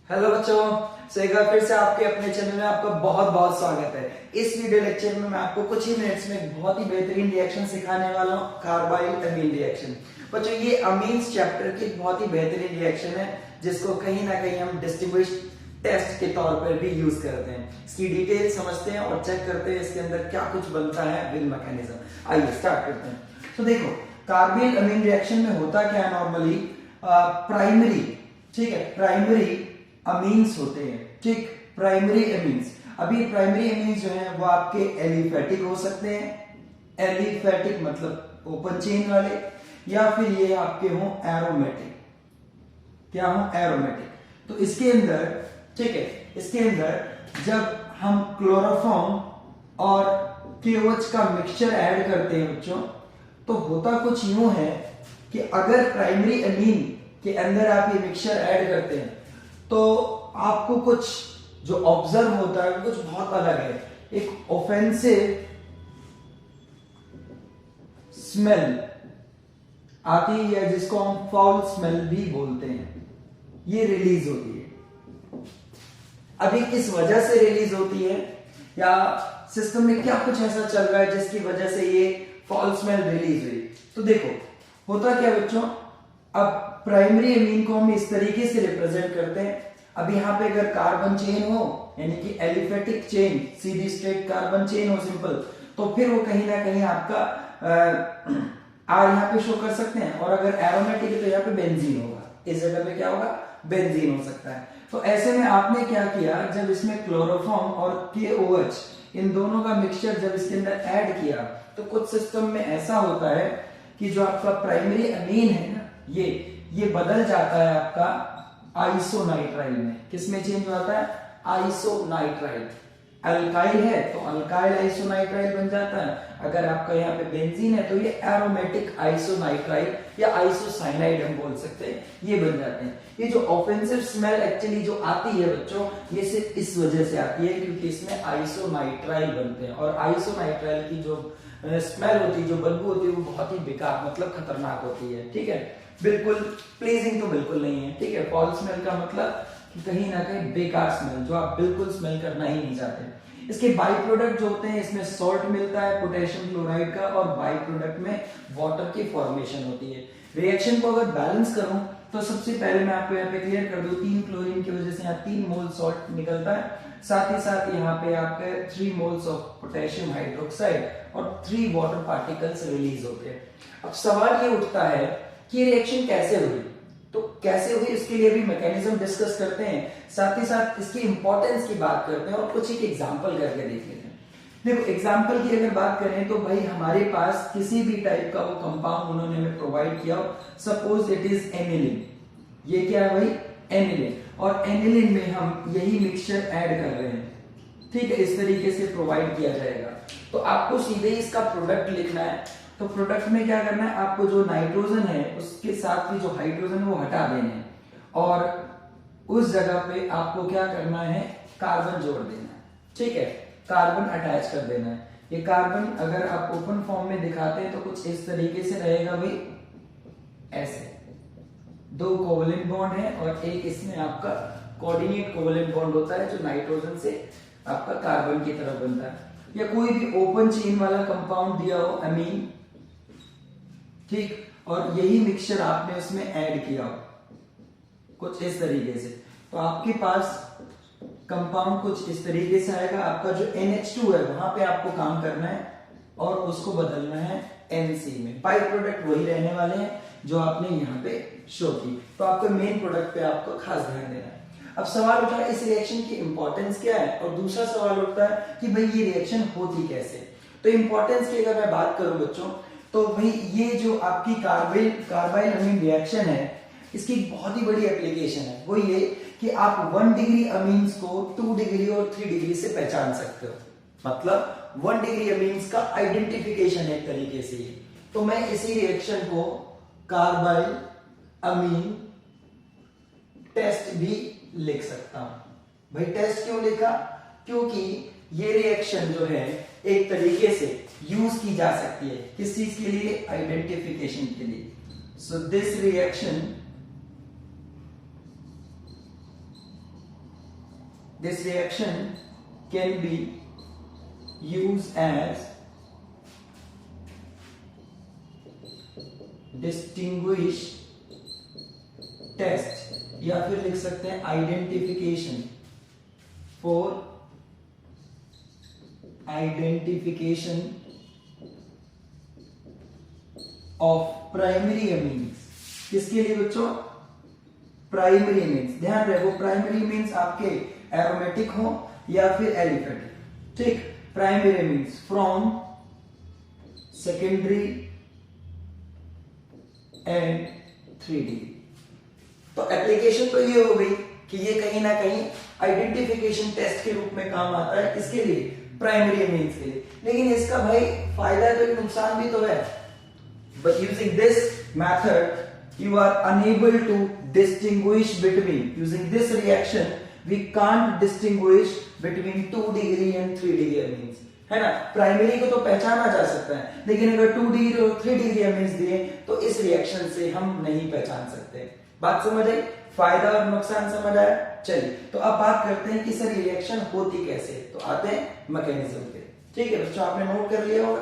Hello बच्चों, सो एक बार फिर से आपके अपने चैनल में आपका बहुत बहुत स्वागत है। इस वीडियो लेक्चर में मैं आपको कुछ ही मिनट्स में एक बहुत ही बेहतरीन रिएक्शन सिखाने वाला हूँ, कार्बाइल अमीन रिएक्शन। बच्चों, ये अमीन्स चैप्टर की एक बहुत ही बेहतरीन रिएक्शन है जिसको कहीं ना कहीं हम डिस्टिंग्विश टेस्ट के तौर पर भी यूज करते हैं। इसकी डिटेल समझते हैं और चेक करते हैं इसके अंदर क्या कुछ बनता है विद मैकेनिज्म। आइए स्टार्ट करते हैं। तो देखो, कार्बाइल अमीन रिएक्शन में होता क्या है नॉर्मली, प्राइमरी, ठीक है, प्राइमरी अमीन्स होते हैं, ठीक, प्राइमरी अमीन्स। अभी प्राइमरी अमीन्स जो है वो आपके एलिफेटिक हो सकते हैं, एलिफेटिक मतलब ओपन चेन वाले, या फिर ये आपके हों एरोमेटिक, क्या हो एरोमेटिक। तो इसके अंदर, ठीक है, इसके अंदर जब हम क्लोरोफॉर्म और KOH का मिक्सचर ऐड करते हैं बच्चों, तो होता कुछ यूं है कि अगर प्राइमरी अमीन के अंदर आप ये मिक्सचर ऐड करते हैं तो आपको कुछ जो ऑब्जर्व होता है कुछ बहुत अलग है। एक ऑफेंसिव स्मेल आती है जिसको हम फाउल स्मेल भी बोलते हैं, ये रिलीज होती है। अभी किस वजह से रिलीज होती है या सिस्टम में क्या कुछ ऐसा चल रहा है जिसकी वजह से ये फाउल स्मेल रिलीज हुई, तो देखो होता क्या बच्चों, अब प्राइमरी अमीन को हम इस तरीके से रिप्रेजेंट करते हैं। अब यहाँ पे अगर कार्बन चेन हो, यानी कि एलिफेटिक चेन, सीधी स्ट्रेट कार्बन चेन हो सिंपल, तो फिर वो कहीं ना कहीं आपका आर यहाँ पे शो कर सकते हैं। और अगर एरोमेटिक है तो यहाँ पे बेंजीन होगा, इस जगह पे क्या होगा, बेंजीन हो सकता है। तो ऐसे में आपने क्या किया, जब इसमें क्लोरोफॉर्म और KOH इन दोनों का मिक्सचर जब इसके अंदर ऐड किया, तो कुछ सिस्टम में ऐसा होता है कि जो आपका प्राइमरी अमीन है ना, ये बदल जाता है आपका आइसोनाइट्राइल में। किसमें चेंज होता है, आइसोनाइट्राइल। अल्काइल है तो अल्काइल आइसोनाइट्राइल बन जाता है। अगर आपका यहाँ पे बेंजीन है तो ये एरोमेटिक आइसोनाइट्राइल या आइसोसाइनाइड हम बोल सकते हैं, ये बन जाते हैं। ये जो ऑफेंसिव स्मेल एक्चुअली जो आती है बच्चों, ये सिर्फ इस वजह से आती है क्योंकि इसमें आइसोनाइट्राइल बनते हैं। और आइसोनाइट्राइल की जो स्मेल होती है, जो बदबू होती है, वो बहुत ही बेकार मतलब खतरनाक होती है, ठीक है, बिल्कुल प्लीजिंग तो बिल्कुल नहीं है, ठीक है। फॉल स्मेल का मतलब कि कहीं ना कहीं बेकार स्मेल, जो आप बिल्कुल स्मेल करना ही नहीं चाहते। इसके बाई प्रोडक्ट जो होते हैं, इसमें सॉल्ट मिलता है पोटेशियम क्लोराइड का, और बाई प्रोडक्ट में वाटर की फॉर्मेशन होती है। रिएक्शन को अगर बैलेंस करूं तो सबसे पहले मैं आपको यहाँ पे क्लियर कर दूं, 3 क्लोरीन की वजह से यहाँ 3 मोल सॉल्ट निकलता है, साथ ही साथ यहाँ पे आपके 3 मोल्स ऑफ पोटेशियम हाइड्रोक्साइड और 3 वाटर पार्टिकल्स रिलीज होते हैं। अब सवाल ये उठता है कि रिएक्शन कैसे हुई, तो कैसे हुई इसके लिए भी मैकेनिज्म डिस्कस करते हैं, साथ ही साथ इसकी इंपॉर्टेंस की बात करते हैं और कुछ एक एग्जांपल करके देख लेते हैं। देखो, एग्जांपल की अगर बात करें तो भाई हमारे पास किसी भी टाइप का वो कंपाउंड उन्होंने हमें प्रोवाइड किया, सपोज इट इज एनिलिन। ये क्या है भाई, एनिलिन, और एनिलिन में हम यही मिक्सचर ऐड कर रहे हैं, ठीक है, इस तरीके से प्रोवाइड किया जाएगा। तो आपको सीधे इसका प्रोडक्ट लिखना है। तो प्रोडक्ट में क्या करना है, आपको जो नाइट्रोजन है उसके साथ की जो हाइड्रोजन है वो हटा देने हैं, और उस जगह पे आपको क्या करना है, कार्बन जोड़ देना है, ठीक है, कार्बन अटैच कर देना है। ये कार्बन अगर आप ओपन फॉर्म में दिखाते हैं तो कुछ इस तरीके से रहेगा भाई, ऐसे 2 कोवलेंट बॉन्ड है और एक इसमें आपका कोऑर्डिनेट कोवलेंट बॉन्ड होता है जो नाइट्रोजन से आपका कार्बन की तरफ बनता है। या कोई भी ओपन चेन वाला कंपाउंड दिया हो, अमीन, ठीक, और यही मिक्सचर आपने उसमें ऐड किया हो कुछ इस तरीके से, तो आपके पास कंपाउंड कुछ इस तरीके से आएगा। आपका जो NH2 है वहां पे आपको काम करना है और उसको बदलना है NC में। बाई प्रोडक्ट वही रहने वाले हैं जो आपने यहाँ पे शो की, तो आपके मेन प्रोडक्ट पे आपको खास ध्यान देना है। अब सवाल उठा है इस रिएक्शन की इंपॉर्टेंस क्या है, और दूसरा सवाल उठता है कि भाई ये रिएक्शन होती कैसे। तो इंपॉर्टेंस की अगर मैं बात करूं बच्चों, तो भाई ये जो आपकी कार्बाइल अमीन रिएक्शन है, इसकी बहुत ही बड़ी एप्लीकेशन है। वो ये कि आप 1 डिग्री अमीन्स को 2 डिग्री और 3 डिग्री से पहचान सकते हो, मतलब 1 डिग्री अमीन्स का आइडेंटिफिकेशन है एक तरीके से ये। तो मैं इसी रिएक्शन को कार्बाइल अमीन टेस्ट भी लिख सकता हूं। भाई टेस्ट क्यों लिखा, क्योंकि ये रिएक्शन जो है एक तरीके से यूज की जा सकती है किस चीज के लिए, आइडेंटिफिकेशन के लिए। So this reaction this reaction can be used as distinguish test या फिर लिख सकते हैं identification for identification of primary amines. किसके लिए बच्चों? Primary amines. ध्यान रहे वो प्राइमरी मीन्स आपके एरोमेटिक हो या फिर एलिफेटिक। ठीक, primary amines from secondary and 3D। तो एप्लीकेशन तो ये हो गई कि ये कहीं ना कहीं आइडेंटिफिकेशन टेस्ट के रूप में काम आता है। किसके लिए? प्राइमरी अमीन्स के लिए। लेकिन इसका भाई फायदा तो एक नुकसान भी तो है। But using this method you are unable to distinguish between, using this reaction we can't distinguish between 2 degree and 3 degree amines, है ना। प्राइमरी को तो पहचाना जा सकता है, लेकिन अगर 2 डिग्री और 3 डिग्री अमीन्स दिए तो इस रिएक्शन से हम नहीं पहचान सकते। बात समझ आई? फायदा और नुकसान समझ आया? चलिए तो अब बात करते हैं कि सर रिएक्शन होती कैसे। तो आते हैं मैकेनिज्म पे। ठीक है बच्चों, आपने नोट कर लिया होगा।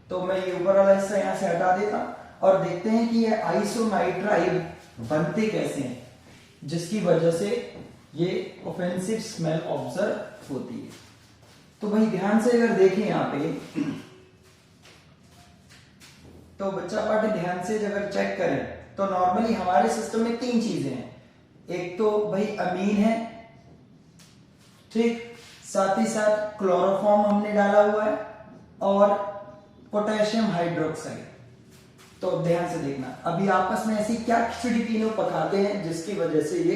तो मैं ये ऊपर वाला हिस्सा यहां से हटा देता और देखते हैं कि ये आइसोनाइट्राइल बनते कैसे हैं, जिसकी वजह से ये ऑफेंसिव स्मेल ऑब्जर्व होती है। तो भाई ध्यान से अगर देखें यहां पे, तो बच्चा पार्टी ध्यान से अगर चेक करें तो नॉर्मली हमारे सिस्टम में 3 चीजें हैं। एक तो भाई अमीन है, ठीक, साथ ही साथ क्लोरोफॉर्म हमने डाला हुआ है और पोटेशियम हाइड्रोक्साइड। तो ध्यान से देखना, अभी आपस में ऐसी क्या खिचड़ी तीनों पकाते हैं जिसकी वजह से ये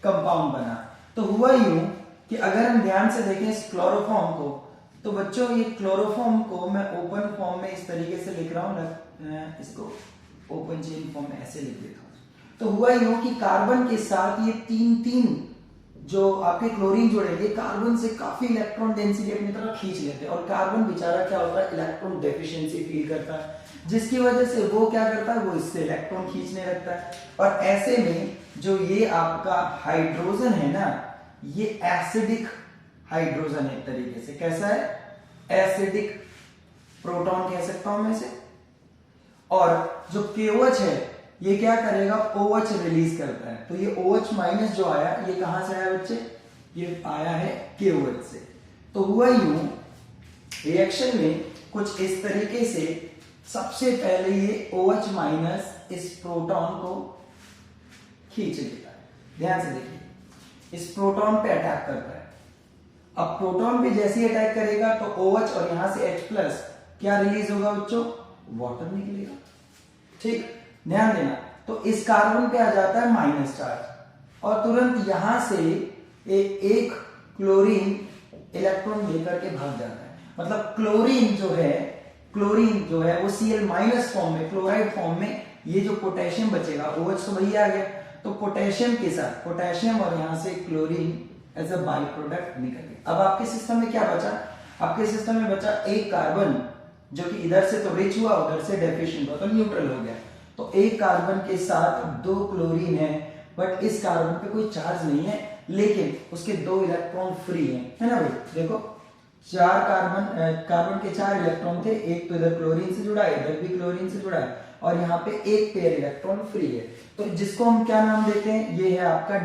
कंपाउंड बना। तो हुआ यूं कि अगर हम ध्यान से देखें इस क्लोरोफॉर्म को, तो बच्चों ये क्लोरोफॉर्म को मैं ओपन फॉर्म में इस तरीके से लिख रहा हूं, इसको ओपन चेन फॉर्म में ऐसे लिख देता हूं। तो हुआ यूं कि कार्बन के साथ ये तीन जो आपके क्लोरीन जोड़ेंगे कार्बन से काफी इलेक्ट्रॉन डेंसिटी अपनी तरफ खींच लेते हैं, और कार्बन बेचारा क्या होता है, इलेक्ट्रॉन डेफिशिएंसी फील करता है, जिसकी वजह से वो क्या करता है, वो इससे इलेक्ट्रॉन खींचने लगता है। और ऐसे में जो ये आपका हाइड्रोजन है ना, ये एसिडिक हाइड्रोजन है एक तरीके से। कैसा है? एसिडिक प्रोटॉन कह सकता हूं मैं इसे। और जो KOH है ये क्या करेगा, OH रिलीज करता है। तो ये OH माइनस जो आया, ये कहां से आया बच्चे? ये आया है KOH से। तो हुआ यूं, रिएक्शन में कुछ इस तरीके से सबसे पहले ये OH माइनस इस प्रोटॉन को खींच लेता है। ध्यान से देखिए, इस प्रोटॉन पे अटैक करता है। अब प्रोटॉन पे जैसे ही अटैक करेगा तो OH और यहां से H प्लस क्या रिलीज होगा बच्चों? वाटर निकलेगा। ठीक, ध्यान देना। तो इस कार्बन पे आ जाता है माइनस चार्ज और तुरंत यहां से एक क्लोरीन इलेक्ट्रॉन लेकर के भाग जाता है। मतलब क्लोरीन जो है वो Cl माइनस फॉर्म में, क्लोराइड फॉर्म में, ये जो पोटेशियम बचेगा, OH तो वही आ गया, तो पोटेशियम के साथ पोटेशियम और यहां से chlorine as a by product निकल गया। अब आपके सिस्टम में क्या बचा? आपके सिस्टम में बचा एक कार्बन जो कि इधर से तो रिच हुआ, उधर से डेफिशिएंट हुआ, तो न्यूट्रल हो गया। तो एक कार्बन के साथ 2 क्लोरीन है, बट इस कार्बन पे कोई चार्ज नहीं है, लेकिन उसके 2 इलेक्ट्रॉन फ्री हैं, है ना भाई। देखो 4 कार्बन के 4 इलेक्ट्रॉन थे, एक तो इधर क्लोरीन से जुड़ा है, इधर भी क्लोरीन से जुड़ा है, और यहाँ पे एक पेयर इलेक्ट्रॉन फ्री है। तो जिसको हम क्या नाम देते हैं, ये है आपका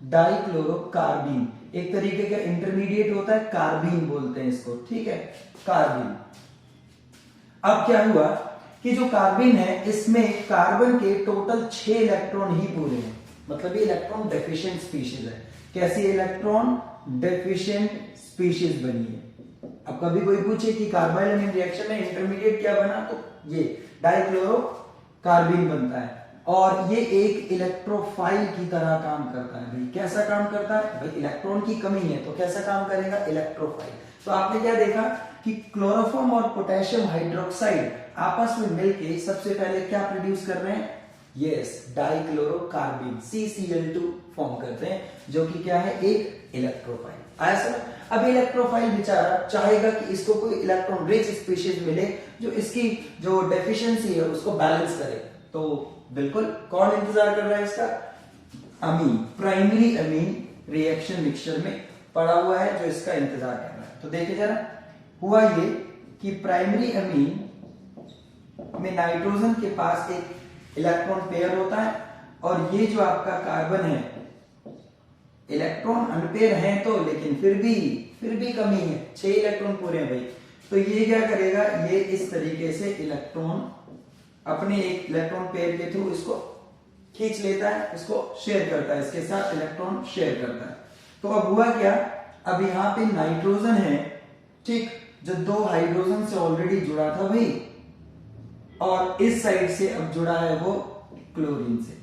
डाइक्लोरोकार्बीन। एक तरीके का इंटरमीडिएट होता है, कार्बीन बोलते हैं इसको, ठीक है, कार्बीन। अब क्या हुआ कि जो कार्बन है, इसमें कार्बन के टोटल 6 इलेक्ट्रॉन ही पूरे हैं। मतलब ये इलेक्ट्रॉन डेफिशिएंट स्पीशीज है। कैसी इलेक्ट्रॉन डेफिशिएंट स्पीशीज बनी है। अब कभी कोई पूछे कि कार्बाइल रिएक्शन में इंटरमीडिएट क्या बना, तो ये डाइक्लोरोकार्बीन बनता है, और ये एक इलेक्ट्रोफाइल की तरह काम करता है। भाई कैसा काम करता है? भाई इलेक्ट्रॉन की कमी है तो कैसा काम करेगा? इलेक्ट्रोफाइल। तो आपने क्या देखा कि क्लोरोफॉर्म और पोटेशियम हाइड्रोक्साइड आपस में मिलके सबसे पहले क्या प्रोड्यूस कर रहे हैं? यस, डाइक्लोरोकार्बीन CCl2 फॉर्म करते हैं, जो कि क्या है? एक इलेक्ट्रोफाइल। आया समझ? अब इलेक्ट्रोफाइल बेचारा चाहेगा कि इसको कोई इलेक्ट्रॉन रिच स्पीशीज मिले जो इसकी जो डेफिशिएंसी है उसको बैलेंस करे। तो बिल्कुल कौन इंतजार कर रहा है इसका? अमीन, प्राइमरी अमीन रिएक्शन मिक्सचर में पड़ा हुआ है जो इसका इंतजार कर रहा है। तो देखिए जरा, हुआ ये कि प्राइमरी अमीन में नाइट्रोजन के पास एक इलेक्ट्रॉन पेयर होता है और ये जो आपका कार्बन है, इलेक्ट्रॉन अनपेयर है तो, लेकिन फिर भी कमी है, 6 इलेक्ट्रॉन पूरे हैं भाई। तो ये क्या करेगा, ये इस तरीके से इलेक्ट्रॉन अपने एक इलेक्ट्रॉन पेयर के थ्रू इसको खींच लेता है, इसको शेयर करता है, इसके साथ इलेक्ट्रॉन शेयर करता है। तो अब हुआ क्या, अब यहाँ पे नाइट्रोजन है, ठीक, जो 2 हाइड्रोजन से ऑलरेडी जुड़ा था भाई, और इस साइड से अब जुड़ा है वो क्लोरीन से,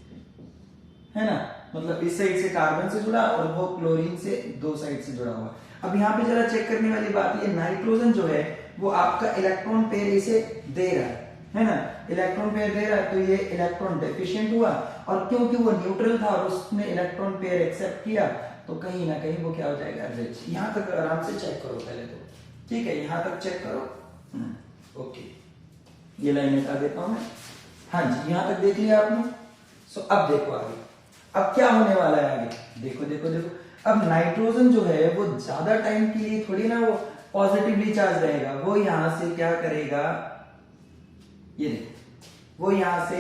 है ना, मतलब इस साइड से कार्बन से जुड़ा और वो क्लोरीन से 2 साइड से जुड़ा हुआ। अब यहाँ पे जरा चेक करने वाली बात ये, नाइट्रोजन जो है वो आपका इलेक्ट्रॉन पेयर इसे दे रहा है ना, इलेक्ट्रॉन पेयर दे रहा है, तो ये इलेक्ट्रॉन डेफिशिएंट हुआ, और क्योंकि वो न्यूट्रल था और उसने इलेक्ट्रॉन पेयर एक्सेप्ट किया, तो कहीं ना कहीं वो क्या हो जाएगा, रिच। यहां तक आराम से चेक करो पहले तो, ठीक है, यहां तक चेक करो। ओके, ये लाइन हटा देता हूं मैं। हाँ जी, यहां तक देख लिया आपने। सो अब देखो आगे, अब क्या होने वाला है आगे, देखो देखो देखो। अब नाइट्रोजन जो है वो ज्यादा टाइम के लिए थोड़ी ना वो पॉजिटिवली चार्ज रहेगा, वो यहां से क्या करेगा, ये देखो, वो यहां से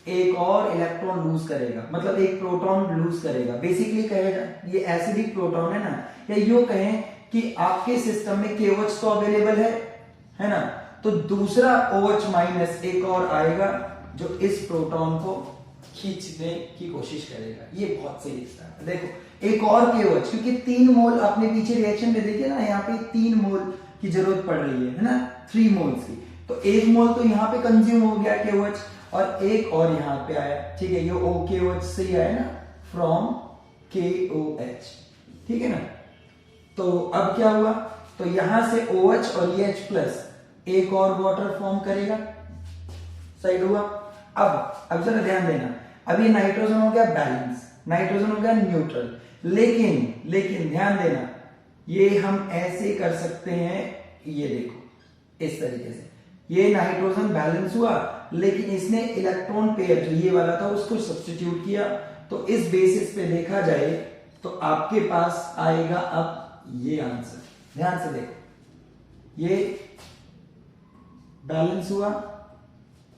एक और इलेक्ट्रॉन लूज करेगा, मतलब एक प्रोटॉन लूज करेगा। बेसिकली कहेगा ये एसिडिक प्रोटॉन है ना, या यूं कहें कि आपके सिस्टम में KOH तो अवेलेबल है ना, तो दूसरा OH माइनस एक और आएगा जो इस प्रोटॉन को खींचने की कोशिश करेगा। ये बहुत सही स्टार्ट है। देखो एक और KOH, क्योंकि 3 मोल आपने पीछे रिएक्शन में देखिए ना, यहाँ पे 3 मोल की जरूरत पड़ रही है ना, 3 मोल्स की, तो 1 मोल तो यहाँ पे कंज्यूम हो गया KOH, और एक और यहाँ पे आया, ठीक है, ये OKOH से ही आया ना, फ्रॉम KOH, ठीक है ना। तो अब क्या हुआ, तो यहां से OH और ये H+ एक और वाटर फॉर्म करेगा, साइड हुआ। अब जरा ध्यान देना, अब ये नाइट्रोजन हो गया बैलेंस, नाइट्रोजन हो गया न्यूट्रल, लेकिन ध्यान देना, ये हम ऐसे कर सकते हैं, ये देखो इस तरीके से, ये नाइट्रोजन बैलेंस हुआ, लेकिन इसने इलेक्ट्रॉन पेयर जो ये वाला था उसको सब्स्टिट्यूट किया। तो इस बेसिस पे देखा जाए तो आपके पास आएगा अब ये आंसर, ध्यान से देखो, ये बैलेंस हुआ,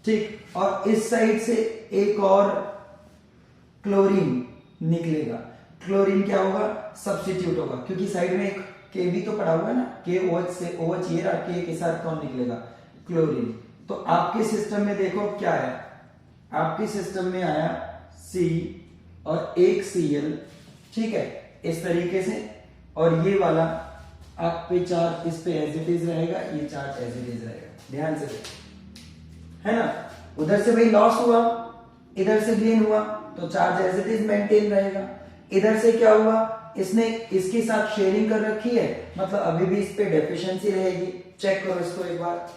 ठीक, और इस साइड से एक और क्लोरीन निकलेगा। क्लोरीन क्या होगा, सब्स्टिट्यूट होगा, क्योंकि साइड में एक के भी तो पड़ा हुआ है ना, KOH से OH ये रहा, के साथ कौन निकलेगा, क्लोरीन। तो आपके सिस्टम में देखो क्या है, आपके सिस्टम में आया C और एक Cl, ठीक है, इस तरीके से, और ये वाला आप पे चार्ज इस पे एज इट इज रहेगा, ये चार्ज एज इट इज रहेगा, ध्यान से देखो, है ना। उधर से भाई लॉस हुआ, इधर से गेन हुआ, तो charge as it is maintain रहेगा। इधर से क्या हुआ, इसने इसके साथ शेयरिंग कर रखी है, मतलब अभी भी इस पे डेफिशिएंसी रहेगी। चेक करो इसको एक बार।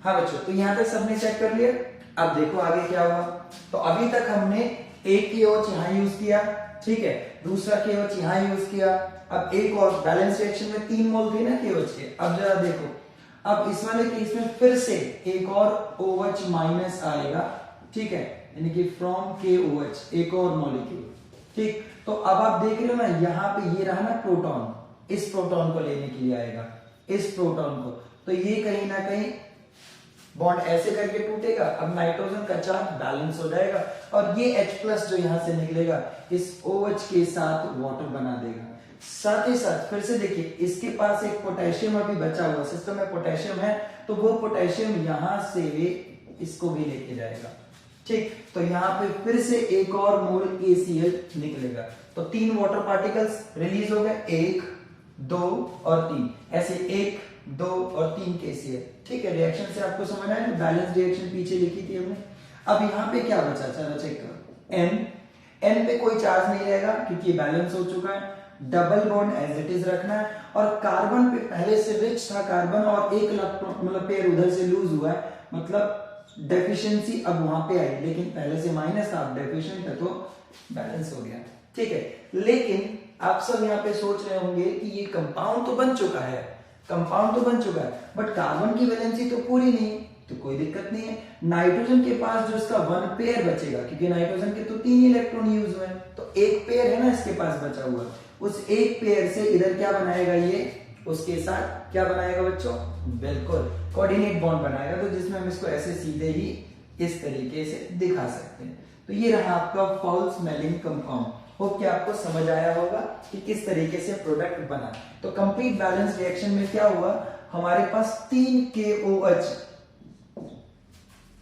हाँ बच्चों, तो यहां तक सबने चेक कर लिया। अब देखो आगे क्या हुआ। तो अभी तक हमने एक KOH यहां यूज किया, ठीक है, दूसरा KOH यहां यूज किया, अब एक और बैलेंस रिएक्शन में 3 मोल थे ना KOH के। अब जरा देखो, अब इस वाले केस में फिर से एक और OH माइनस आएगा, ठीक है, यानी कि फ्रॉम KOH एक और मॉलिक्यूल, ठीक। तो अब आप देख रहे हो ना, यहाँ पे ये रहा ना प्रोटॉन, इस प्रोटॉन को लेने के लिए आएगा, इस प्रोटॉन को, तो ये कहीं ना कहीं बॉन्ड ऐसे करके टूटेगा। अब नाइट्रोजन का चार्ज बैलेंस हो जाएगा, और ये H+ जो यहां से निकलेगा इस OH के साथ वाटर बना देगा। साथ ही साथ फिर से देखिए, इसके पास एक पोटेशियम अभी बचा हुआ, सिस्टम में पोटेशियम है, तो वो पोटेशियम यहां से इसको भी लेके जाएगा, ठीक। तो यहाँ पे फिर से एक और मोल ACl निकलेगा, तो 3 वाटर पार्टिकल्स रिलीज हो गए, 1 2 और 3, ऐसे 1 2 और 3 KCl, ठीक है। रिएक्शन से आपको समझ आया, बैलेंस रिएक्शन पीछे लिखी थी हमने। अब यहाँ पे क्या बचा, चलो चेक करो। N पे कोई चार्ज नहीं रहेगा क्योंकि बैलेंस हो चुका है। Double bond as it is रखना है, और कार्बन पे पहले से रिच था कार्बन, और एक इलेक्ट्रॉन मतलब पेयर उधर से लूज हुआ है, मतलब डेफिशिएंसी अब वहां पे आई, लेकिन पहले से माइनस था, अब डेफिशिएंट है, तो बैलेंस हो गया, ठीक है। लेकिन आप सब यहाँ पे सोच रहे होंगे कि ये कंपाउंड तो बन चुका है, कंपाउंड तो बन चुका है, बट कार्बन की वैलेंसी तो पूरी नहीं है, तो कोई दिक्कत नहीं है। नाइट्रोजन के पास जो इसका 1 पेयर बचेगा, क्योंकि नाइट्रोजन के तो 3 इलेक्ट्रॉन यूज हुए हैं, तो तो एक पेयर है ना इसके पास बचा हुआ, उस एक पेयर से इधर क्या बनाएगा ये, उसके साथ क्या बनाएगा बच्चों, बिल्कुल कोऑर्डिनेट बॉन्ड बनाएगा, तो जिसमें हम इसको ऐसे सीधे ही इस तरीके से दिखा सकते हैं। तो ये रहा आपका फाउल स्मेलिंग कंपाउंड। होप कि आपको समझ आया होगा कि किस तरीके से प्रोडक्ट बना। तो कंप्लीट बैलेंस रिएक्शन में क्या हुआ, हमारे पास 3 KOH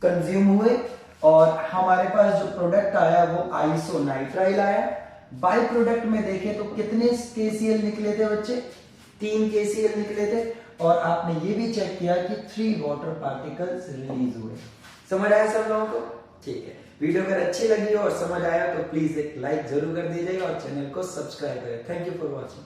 कंज्यूम हुए और हमारे पास जो प्रोडक्ट आया वो आइसोनाइट्राइल आया। बाय प्रोडक्ट में देखें तो कितने KCl निकले थे बच्चे, 3 KCl निकले थे, और आपने ये भी चेक किया कि 3 वाटर पार्टिकल्स रिलीज हुए। समझ आया सब लोगों को? ठीक है, वीडियो अगर अच्छी लगी हो और समझ आया तो प्लीज एक लाइक जरूर कर दीजिएगा और चैनल को सब्सक्राइब करें। Thank you for watching.